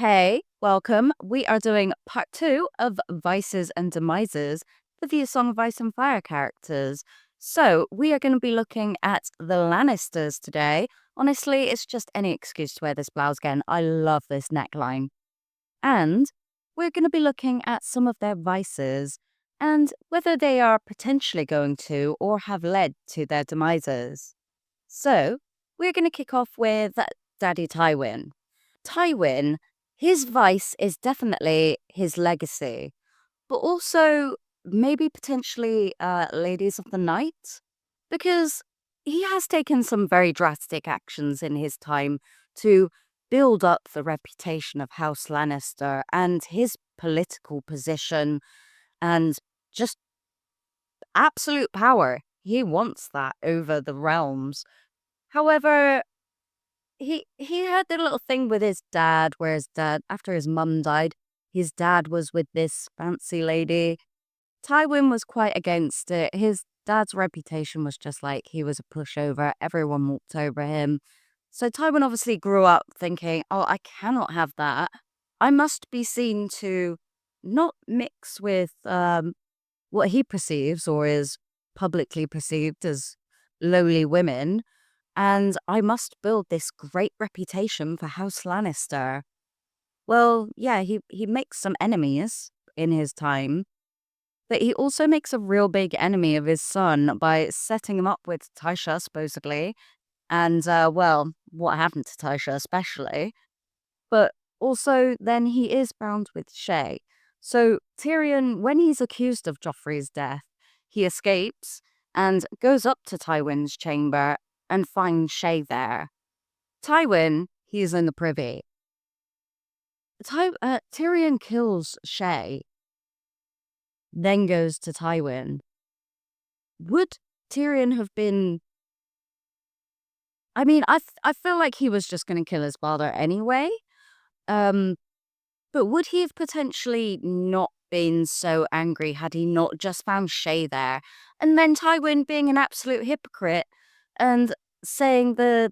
Hey, welcome. We are doing part two of Vices and Demises for the A Song of Ice and Fire characters. So, we are going to be looking at the Lannisters today. Honestly, it's just any excuse to wear this blouse again. I love this neckline. And we're going to be looking at some of their vices and whether they are potentially going to or have led to their demises. So, we're going to kick off with Daddy Tywin. Tywin, his vice is definitely his legacy, but also maybe potentially Ladies of the Night, because he has taken some very drastic actions in his time to build up the reputation of House Lannister and his political position and just absolute power. He wants that over the realms. However, he had the little thing with his dad where his dad, after his mum died, his dad was with this fancy lady. Tywin was quite against it. His dad's reputation was just like he was a pushover. Everyone walked over him. So Tywin obviously grew up thinking, oh, I cannot have that. I must be seen to not mix with what he perceives or is publicly perceived as lowly women, and I must build this great reputation for House Lannister. Well, yeah, he makes some enemies in his time, but he also makes a real big enemy of his son by setting him up with Tysha, supposedly. And, well, what happened to Tysha especially. But also, then he is bound with Shay. So Tyrion, when he's accused of Joffrey's death, he escapes and goes up to Tywin's chamber and finds Shay there. Tywin, he's in the privy. Tyrion kills Shay, then goes to Tywin. Would Tyrion have been... I mean, I feel like he was just going to kill his father anyway. But would he have potentially not been so angry had he not just found Shay there? And then Tywin being an absolute hypocrite and saying the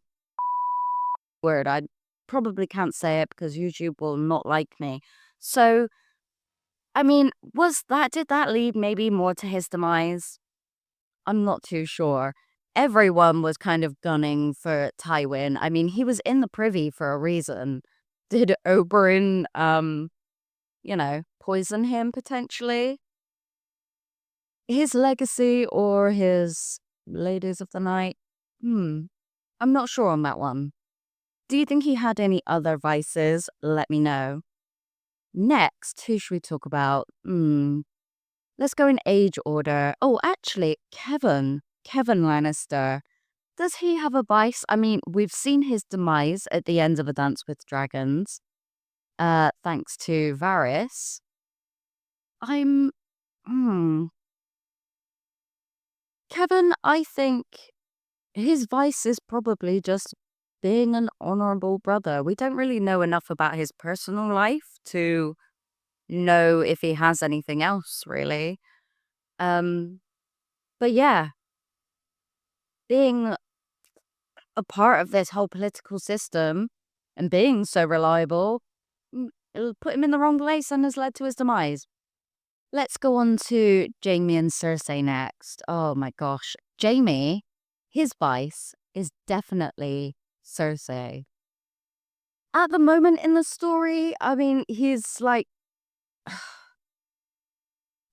word. I probably can't say it because YouTube will not like me. So, I mean, did that lead maybe more to his demise? I'm not too sure. Everyone was kind of gunning for Tywin. I mean, he was in the privy for a reason. Did Oberyn, poison him potentially? His legacy or his Ladies of the Night? I'm not sure on that one. Do you think he had any other vices? Let me know. Next, who should we talk about? Let's go in age order. Oh, actually, Kevan Lannister. Does he have a vice? I mean, we've seen his demise at the end of A Dance with Dragons, thanks to Varys. Kevan, I think his vice is probably just being an honorable brother. We don't really know enough about his personal life to know if he has anything else, really. But yeah, being a part of this whole political system and being so reliable, it'll put him in the wrong place and has led to his demise. Let's go on to Jaime and Cersei next. Oh my gosh. Jaime, his vice is definitely Cersei. At the moment in the story, I mean, he's like,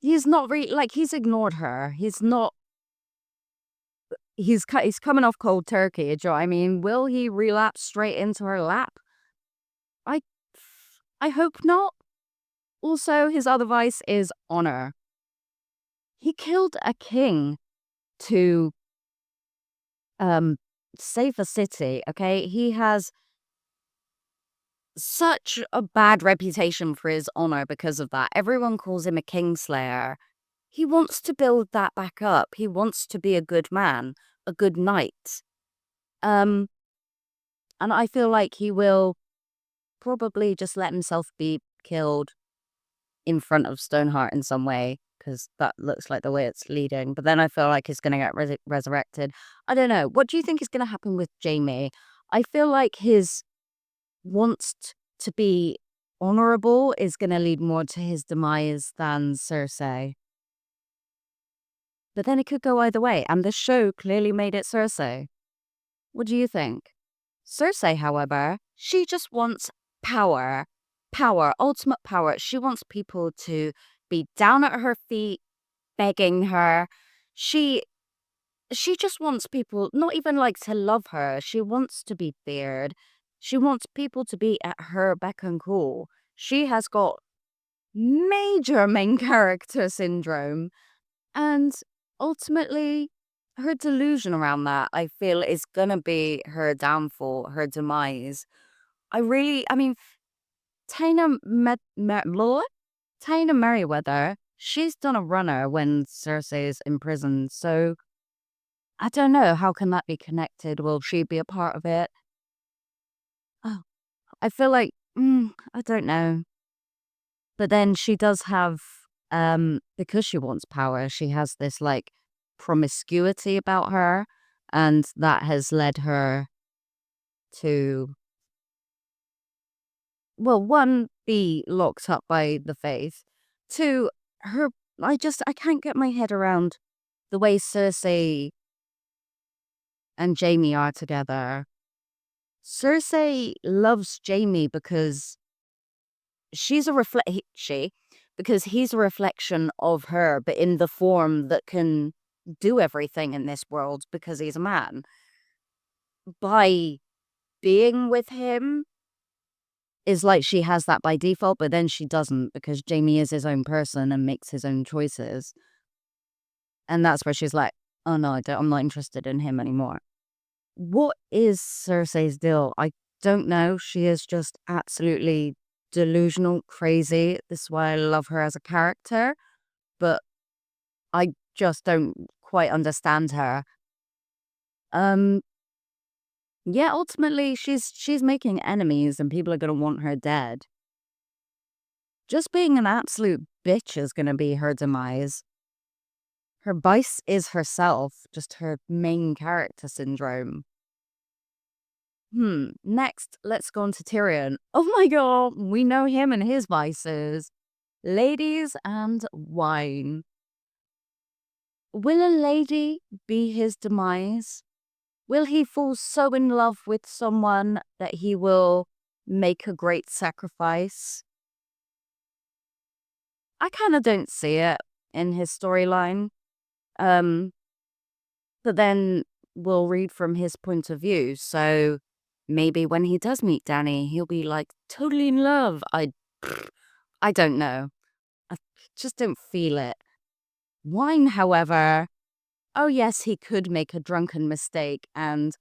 he's not really, like, he's ignored her. He's not, he's coming off cold turkey. Do you know what I mean? Will he relapse straight into her lap? I hope not. Also, his other vice is honor. He killed a king to save a city, okay? He has such a bad reputation for his honor because of that. Everyone calls him a kingslayer. He wants to build that back up. He wants to be a good man, a good knight. And I feel like he will probably just let himself be killed in front of Stoneheart in some way, because that looks like the way it's leading. But then I feel like he's going to get resurrected. I don't know. What do you think is going to happen with Jaime? I feel like his wants to be honorable is going to lead more to his demise than Cersei. But then it could go either way, and the show clearly made it Cersei. What do you think? Cersei, however, she just wants power. Power, ultimate power. She wants people to be down at her feet, begging her. She just wants people not even like to love her. She wants to be feared. She wants people to be at her beck and call. She has got major main character syndrome. And ultimately, her delusion around that, I feel, is going to be her downfall, her demise. I mean, Taina, Taina Merryweather, she's done a runner when Cersei is imprisoned. So I don't know. How can that be connected? Will she be a part of it? Oh, I feel like, I don't know. But then she does have, because she wants power, she has this like promiscuity about her. And that has led her to, well, one, be locked up by the faith. Two, I can't get my head around the way Cersei and Jaime are together. Cersei loves Jaime because because he's a reflection of her, but in the form that can do everything in this world because he's a man. By being with him is like she has that by default, but then she doesn't because Jaime is his own person and makes his own choices. And that's where she's like, oh no, I'm not interested in him anymore. What is Cersei's deal? I don't know. She is just absolutely delusional, crazy. This is why I love her as a character, but I just don't quite understand her. Yeah, ultimately she's making enemies and people are gonna want her dead. Just being an absolute bitch is gonna be her demise. Her vice is herself, just her main character syndrome. Next, let's go on to Tyrion. Oh my god, we know him and his vices. Ladies and wine. Will a lady be his demise? Will he fall so in love with someone that he will make a great sacrifice? I kind of don't see it in his storyline. Um, but then we'll read from his point of view. So maybe when he does meet Dany, he'll be like totally in love. I don't know. I just don't feel it. Wine, however, oh yes, he could make a drunken mistake and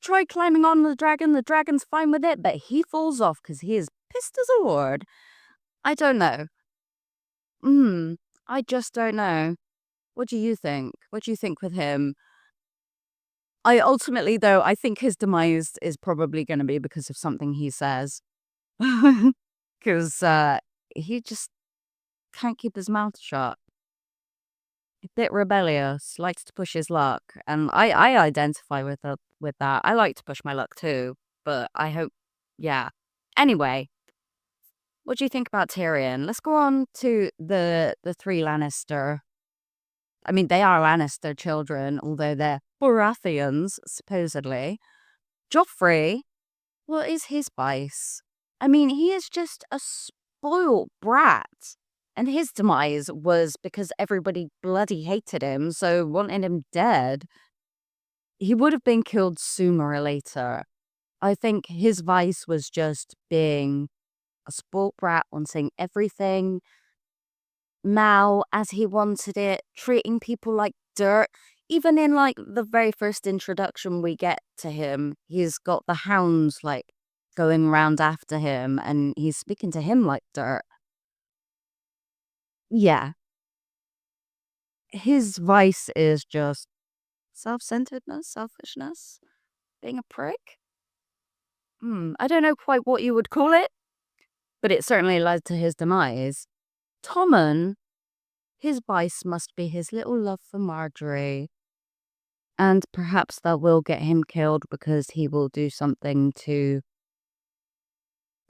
try climbing on the dragon. The dragon's fine with it, but he falls off because he is pissed as a lord. I don't know. I just don't know. What do you think? What do you think with him? I ultimately, though, I think his demise is probably going to be because of something he says. Because he just can't keep his mouth shut. A bit rebellious, likes to push his luck. And I identify with that. I like to push my luck too. But I hope, yeah. Anyway, what do you think about Tyrion? Let's go on to the three Lannister. I mean, they are Lannister children, although they're Baratheons, supposedly. Joffrey, what is his vice? I mean, he is just a spoiled brat. And his demise was because everybody bloody hated him, so wanted him dead. He would have been killed sooner or later. I think his vice was just being a spoiled brat, wanting everything Mal as he wanted it, treating people like dirt. Even in like the very first introduction we get to him, he's got the hounds like going around after him and he's speaking to him like dirt. Yeah. His vice is just self-centeredness, selfishness, being a prick. I don't know quite what you would call it, but it certainly led to his demise. Tommen, his vice must be his little love for Marjorie. And perhaps that will get him killed because he will do something to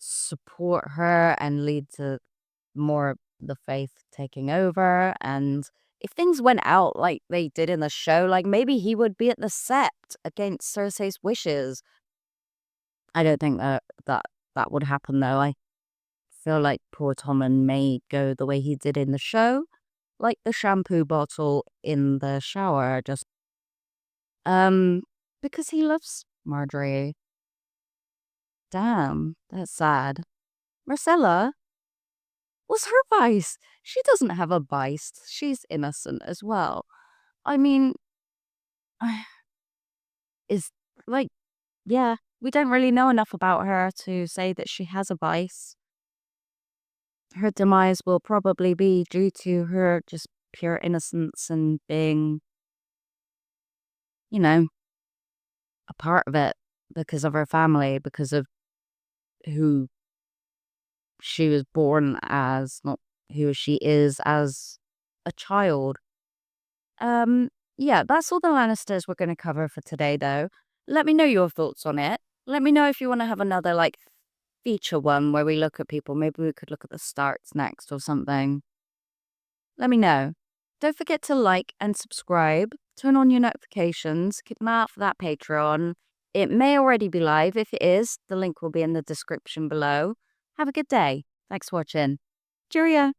support her and lead to more the faith taking over. And if things went out like they did in the show, like maybe he would be at the Sept against Cersei's wishes. I don't think that would happen though. I feel like poor Tommen may go the way he did in the show, like the shampoo bottle in the shower, just um because he loves Marjorie. Damn, that's sad. Myrcella, what's her vice? She doesn't have a vice. She's innocent as well. I mean, is like, yeah, we don't really know enough about her to say that she has a vice. Her demise will probably be due to her just pure innocence and being, you know, a part of it because of her family, because of who she was born as, not who she is as a child. Um, yeah, that's all the Lannisters we're going to cover for today, though. Let me know your thoughts on it. Let me know if you want to have another, like, feature one where we look at people. Maybe we could look at the Starks next or something. Let me know. Don't forget to like and subscribe. Turn on your notifications. Keep an eye out for that Patreon. It may already be live. If it is, the link will be in the description below. Have a good day. Thanks for watching. Cheerio.